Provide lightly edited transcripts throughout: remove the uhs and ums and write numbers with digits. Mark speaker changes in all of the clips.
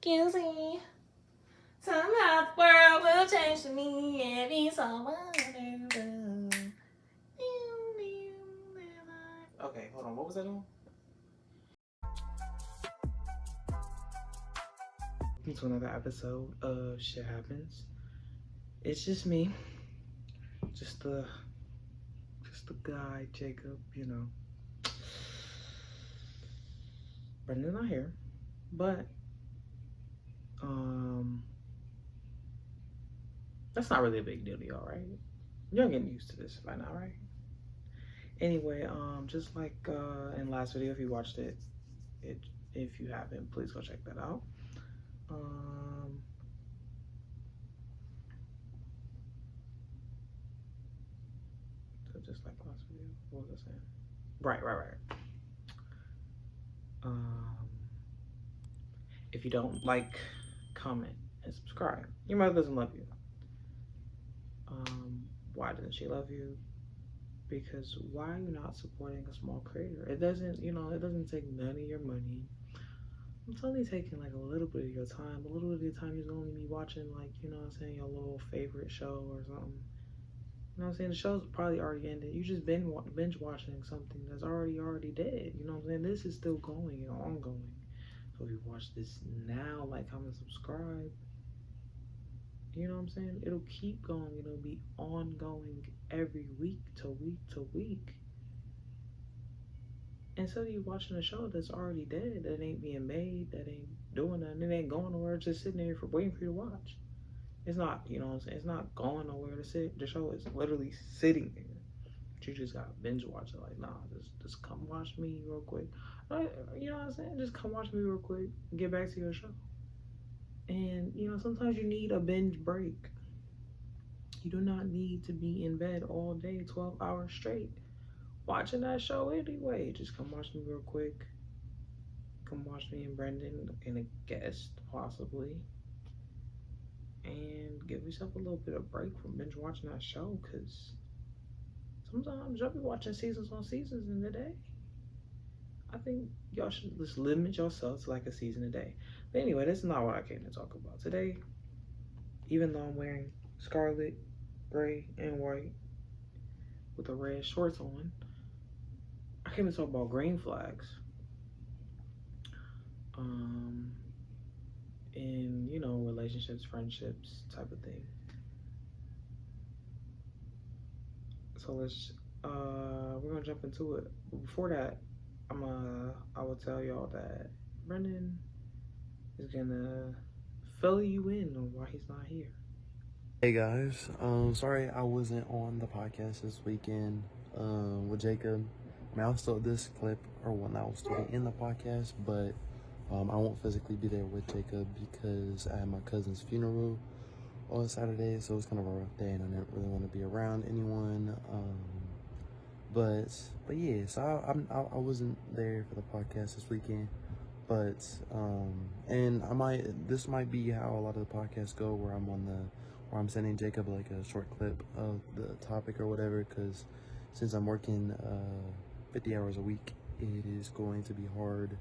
Speaker 1: You see, somehow the world will change for me and be so wonderful. Okay, hold on. What was that on? Welcome to another episode of Shit Happens. It's just me, just the guy, Jaycup. You know, Brendon not here, but that's not really a big deal to y'all, right? You're getting used to this by now, right? Anyway, just like in last video, if you watched it, if you haven't, please go check that out. So just like last video, what was I saying? Right. If you don't like, comment, and subscribe, your mother doesn't love you. Why doesn't she love you? Because why are you not supporting a small creator? It doesn't, it doesn't take none of your money. It's only taking like a little bit of your time. A little bit of your time is only me watching, like, you know what I'm saying, your little favorite show or something. You know what I'm saying? The show's probably already ended. You just binge watching something that's already dead. You know what I'm saying? This is still going and ongoing. So if you watch this now, like, comment, subscribe. You know what I'm saying? It'll keep going. It'll be ongoing every week to week to week. Instead of you watching a show that's already dead, that ain't being made, that ain't doing nothing, it ain't going nowhere, just sitting there waiting for you to watch. It's not, you know what I'm saying? It's not going nowhere to sit. The show is literally sitting there. But you just gotta binge watch it. Like, nah, just come watch me real quick. You know what I'm saying? Just come watch me real quick and get back to your show. And, sometimes you need a binge break. You do not need to be in bed all day, 12 hours straight, watching that show anyway. Just come watch me real quick. Come watch me and Brendon and a guest, possibly. And give yourself a little bit of break from binge watching that show, because sometimes y'all be watching seasons on seasons in a day. I think y'all should just limit yourself to like a season a day. But anyway, that's not what I came to talk about today. Even though I'm wearing scarlet, gray, and white with the red shorts on, I came to talk about green flags. In, relationships, friendships, type of thing. So we're gonna jump into it. But before that, I will tell y'all that Brendon is gonna fill you in on why he's not here.
Speaker 2: Hey guys, sorry I wasn't on the podcast this weekend with Jaycup. I mean, I'll still this clip or whatnot will still be in the podcast, but I won't physically be there with Jaycup because I had my cousin's funeral on Saturday, so it was kind of a rough day and I didn't really want to be around anyone. But yeah, so I wasn't there for the podcast this weekend, but and this might be how a lot of the podcasts go, where I'm sending Jaycup like a short clip of the topic or whatever, because since I'm working 50 hours a week, it is going to be hard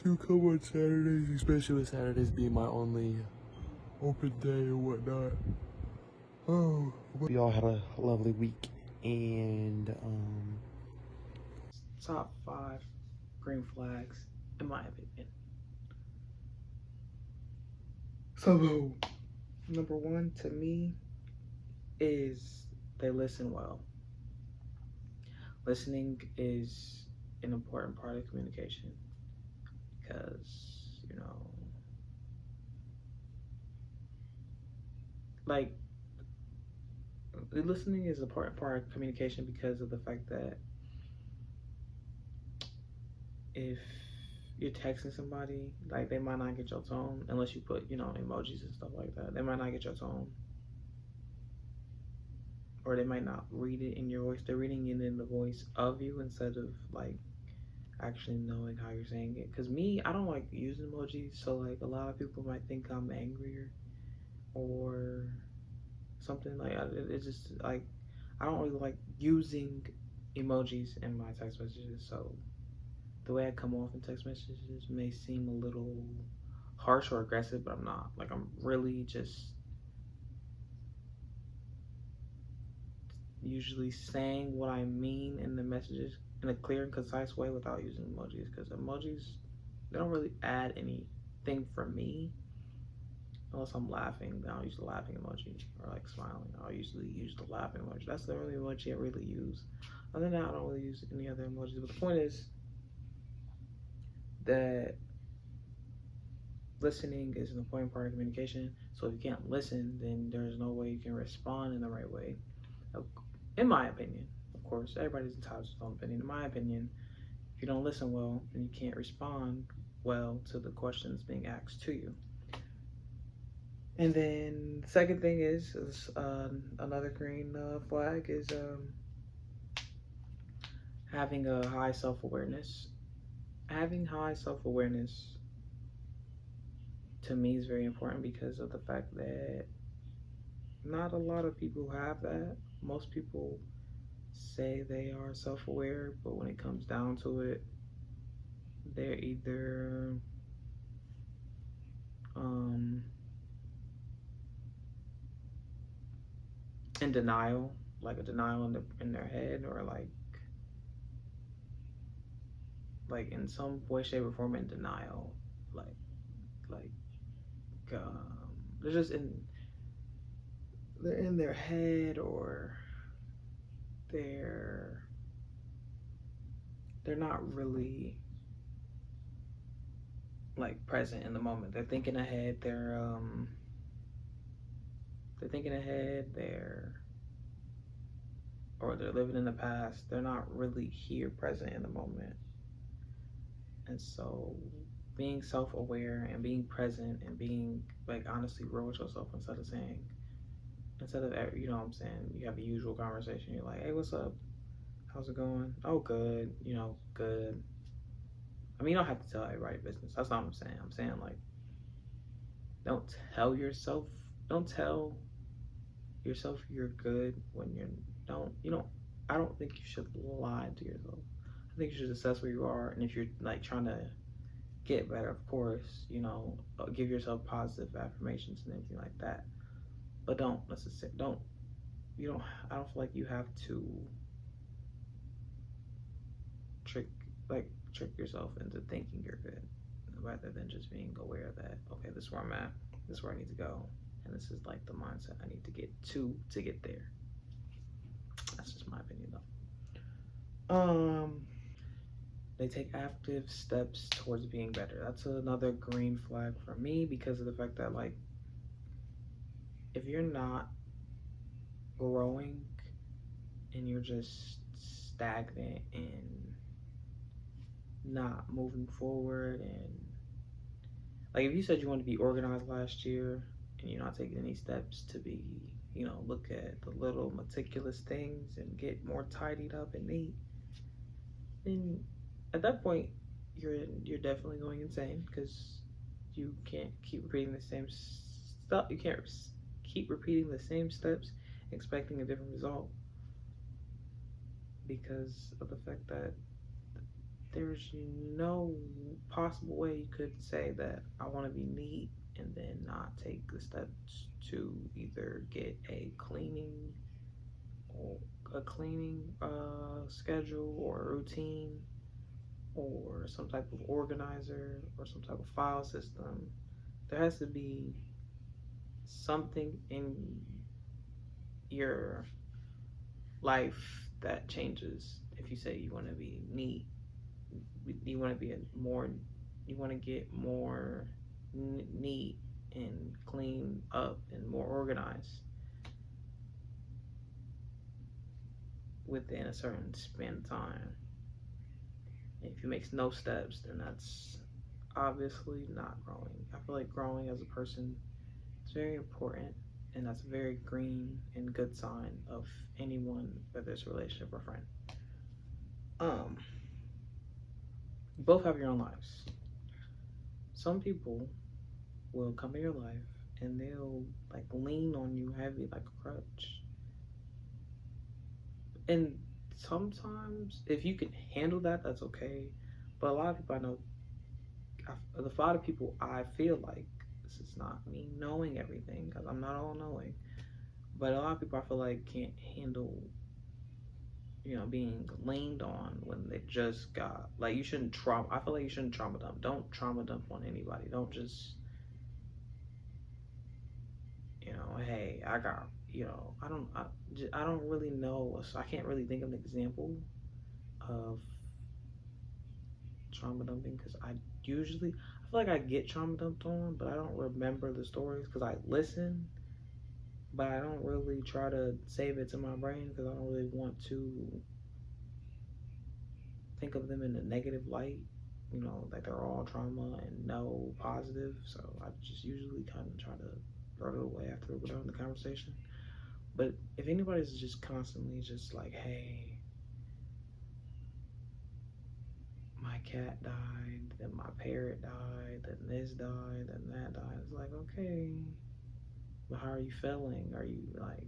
Speaker 2: to come on Saturdays, especially with Saturdays being my only open day and whatnot. Oh, we all had a lovely week, and
Speaker 1: Top 5 green flags, in my opinion. So, number 1 to me is they listen well. Listening is an important part of communication because, like, listening is a part of communication because of the fact that if you're texting somebody, like, they might not get your tone unless you put, emojis and stuff like that. They might not get your tone. Or they might not read it in your voice. They're reading it in the voice of you instead of, like, actually knowing how you're saying it. Because me, I don't like using emojis, so, like, a lot of people might think I'm angrier or something. Like, it's just, like, I don't really like using emojis in my text messages, so the way I come off in text messages may seem a little harsh or aggressive, but I'm not. Like, I'm really just usually saying what I mean in the messages in a clear and concise way without using emojis, because emojis, they don't really add anything for me unless I'm laughing. Then I'll use the laughing emoji, or like smiling. I'll usually use the laughing emoji. That's the only emoji I really use. Other than that, I don't really use any other emojis. But the point is that listening is an important part of communication. So if you can't listen, then there's no way you can respond in the right way. In my opinion, of course, everybody's entitled to their own opinion. In my opinion, if you don't listen well, then you can't respond well to the questions being asked to you. And then the second thing is another green flag is having a high self-awareness. Having high self-awareness to me is very important because of the fact that not a lot of people have that. Most people say they are self-aware, but when it comes down to it, they're either in denial, like a denial in their head, or like in some way, shape, or form in denial, like they're just they're in their head, or they're not really like present in the moment. They're thinking ahead. They're thinking ahead. They're living in the past. They're not really here, present in the moment. And so, being self-aware and being present and being like honestly real with yourself, instead of you know what I'm saying, you have a usual conversation. You're like, hey, what's up? How's it going? Oh, good. You know, good. I mean, you don't have to tell everybody business. That's not what I'm saying. I'm saying, like, don't tell yourself you're good when you don't. I don't think you should lie to yourself. I think you should assess where you are, and if you're like trying to get better, of course, you know, give yourself positive affirmations and everything like that. But don't necessarily I don't feel like you have to trick trick yourself into thinking you're good, rather than just being aware that, okay, this is where I'm at, this is where I need to go, and this is like the mindset I need to get there. That's just my opinion though. They take active steps towards being better. That's another green flag for me, because of the fact that, like, if you're not growing and you're just stagnant and not moving forward, and like if you said you want to be organized last year and you're not taking any steps to be, you know, look at the little meticulous things and get more tidied up and neat, then at that point you're definitely going insane, because you can't keep repeating the same stuff. You can't keep repeating the same steps expecting a different result, because of the fact that there's no possible way you could say that I want to be neat and then not take the steps to either get a cleaning schedule or a routine, or some type of organizer, or some type of file system. There has to be something in your life that changes. If you say you want to be neat, you want to you want to get more neat and clean up and more organized within a certain span of time. If you make no steps, then that's obviously not growing. I feel like growing as a person is very important, and that's a very green and good sign of anyone, whether it's a relationship or friend. You both have your own lives. Some people will come in your life and they'll like lean on you heavy like a crutch. And sometimes if you can handle that, that's okay. But a lot of people the lot of people, I feel like, this is not me knowing everything, because I'm not all knowing, but a lot of people I feel like can't handle, being leaned on when they just got, like, you shouldn't trauma, I feel like you shouldn't trauma dump. Don't trauma dump on anybody. Don't just, hey, I got, I don't really know, so I can't really think of an example of trauma dumping, because I feel like I get trauma dumped on, but I don't remember the stories because I listen, but I don't really try to save it to my brain because I don't really want to think of them in a negative light, like they're all trauma and no positive. So I just usually kind of try to throw it away after we're done the conversation. But if anybody's just constantly just like, hey, my cat died, then my parrot died, then this died, then that died, it's like, okay, but how are you feeling? Are you like,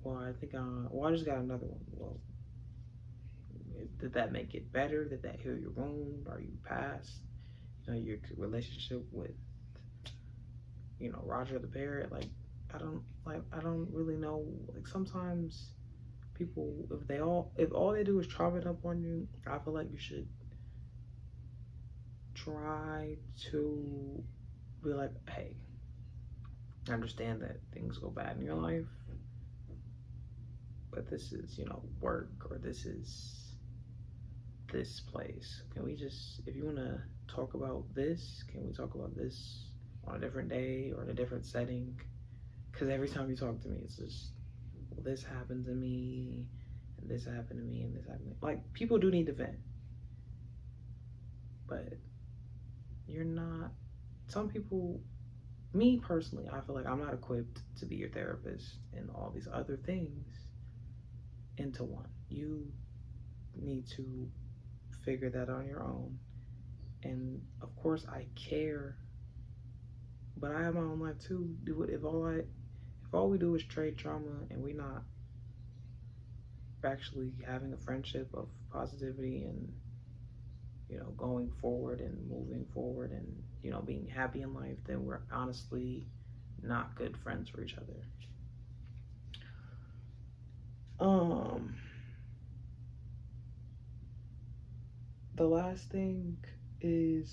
Speaker 1: well, I just got another one. Well, did that make it better? Did that heal your wound? Are you past, your relationship with, Roger the parrot? Like, I don't really know. Like, sometimes people, if all they do is chop it up on you, I feel like you should try to be like, hey, I understand that things go bad in your life, but this is, work, or this is this place. Can we just, if you want to talk about this, can we talk about this on a different day or in a different setting? Because every time you talk to me, it's just, well, this happened to me, and this happened to me, and this happened to me. Like, people do need to vent, but you're not, some people, me personally, I feel like I'm not equipped to be your therapist and all these other things into one. You need to figure that on your own. And of course I care, but I have my own life too. Do it if all we do is trade trauma and we not actually having a friendship of positivity and going forward and moving forward and being happy in life, then we're honestly not good friends for each other. The last thing is,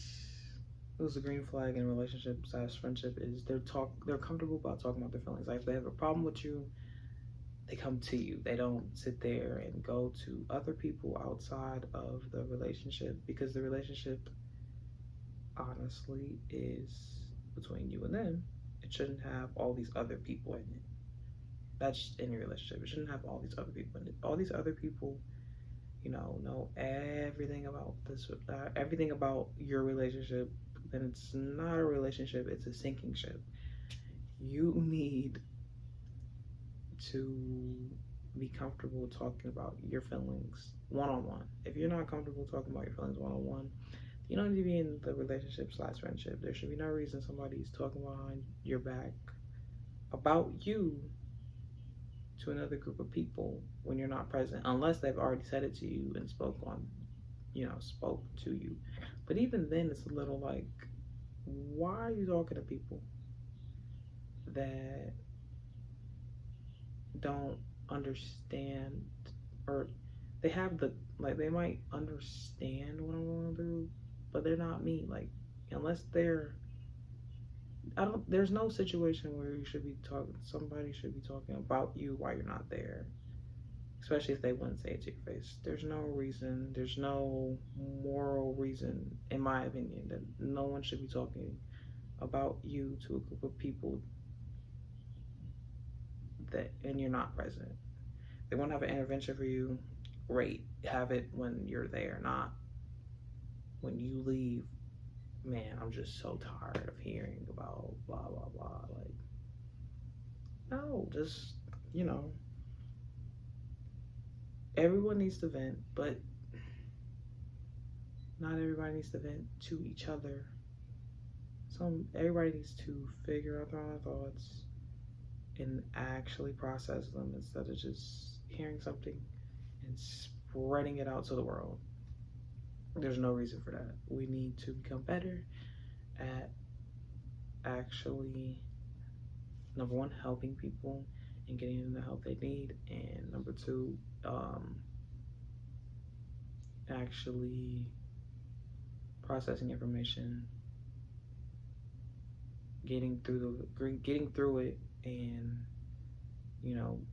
Speaker 1: it was a green flag in relationship / friendship, is they're comfortable about talking about their feelings. Like, if they have a problem with you, they come to you. They don't sit there and go to other people outside of the relationship, because the relationship honestly is between you and them. It shouldn't have all these other people in it. That's any relationship. It shouldn't have all these other people in it. All these other people, know everything about this, everything about your relationship, then it's not a relationship, it's a sinking ship. You need to be comfortable talking about your feelings one-on-one. If you're not comfortable talking about your feelings one-on-one, you don't need to be in the relationship / friendship. There should be no reason somebody's talking behind your back about you to another group of people when you're not present, unless they've already said it to you and spoke to you. But even then, it's a little like, why are you talking to people that don't understand, or they have they might understand what I'm going through, but they're not me. Like, unless there's no situation where somebody should be talking about you while you're not there, especially if they wouldn't say it to your face. There's no reason, there's no moral reason, in my opinion, that no one should be talking about you to a group of people and you're not present. They want to have an intervention for you, great. Have it when you're there, not when you leave. Man, I'm just so tired of hearing about blah blah blah. Like, no, just, everyone needs to vent, but not everybody needs to vent to each other. Everybody needs to figure out their own thoughts and actually process them, instead of just hearing something and spreading it out to the world. There's no reason for that. We need to become better. at actually, number one, helping people and getting them the help they need, and number two, actually processing information, getting through it, and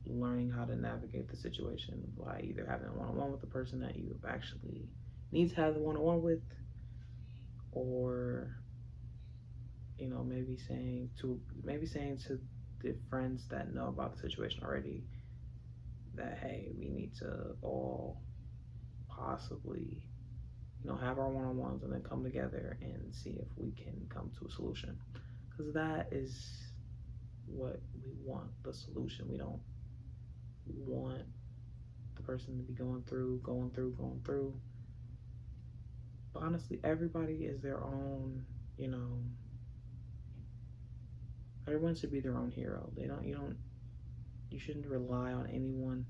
Speaker 1: learning how to navigate the situation by either having a one-on-one with the person that you actually need to have the one-on-one with, or maybe saying to the friends that know about the situation already that, hey, we need to all possibly have our one-on-ones and then come together and see if we can come to a solution, because that is what we want, the solution. We don't want the person to be going through. But honestly, everybody is their own, everyone should be their own hero. You shouldn't rely on anyone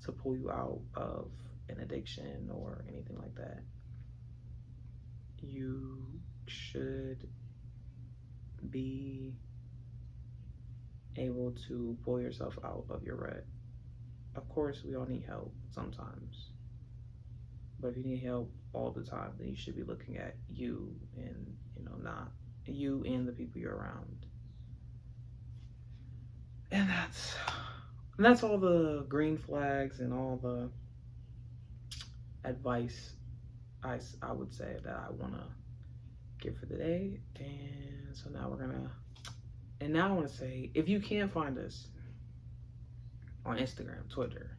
Speaker 1: to pull you out of an addiction or anything like that. You should be able to pull yourself out of your rut. Of course, we all need help sometimes. But if you need help all the time, then you should be looking at you and, not you and the people you're around. And that's all the green flags and all the advice I would say that I want to give for the day. And so now I want to say, if you can't find us on Instagram, Twitter,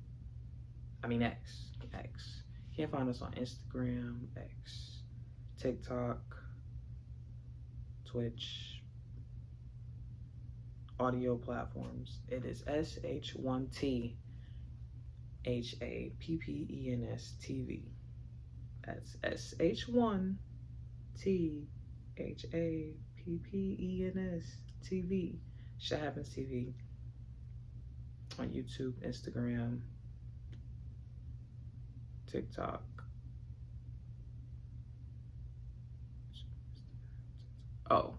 Speaker 1: X. You can't find us on Instagram, X, TikTok, Twitch, audio platforms. It is Sh1t Happens TV. That's Sh1t Happens TV. Sh1t Happens TV on YouTube, Instagram, TikTok,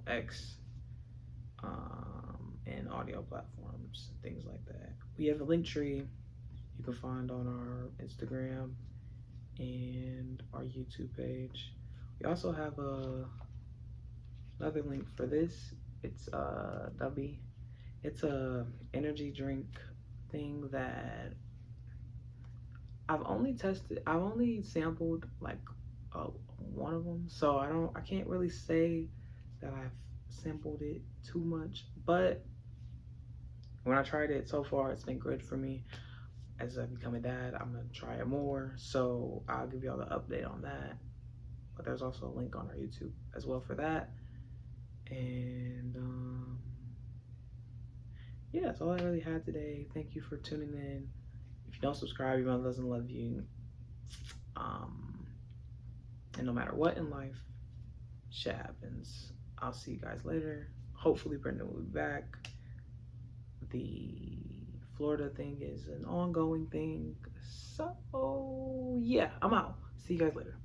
Speaker 1: X, and audio platforms, things like that. We have a link tree you can find on our Instagram and our YouTube page. We also have another link for this. It's It's a energy drink thing that I've only sampled like one of them, so I can't really say that I've sampled it too much, but when I tried it so far, it's been good for me. As I become a dad, I'm gonna try it more, so I'll give y'all the update on that. But there's also a link on our YouTube as well for that. And yeah, that's all I really had today. Thank you for tuning in. If you don't subscribe, your mother doesn't love you. And no matter what in life, shit happens. I'll see you guys later. Hopefully Brendon will be back. The Florida thing is an ongoing thing. So yeah, I'm out. See you guys later.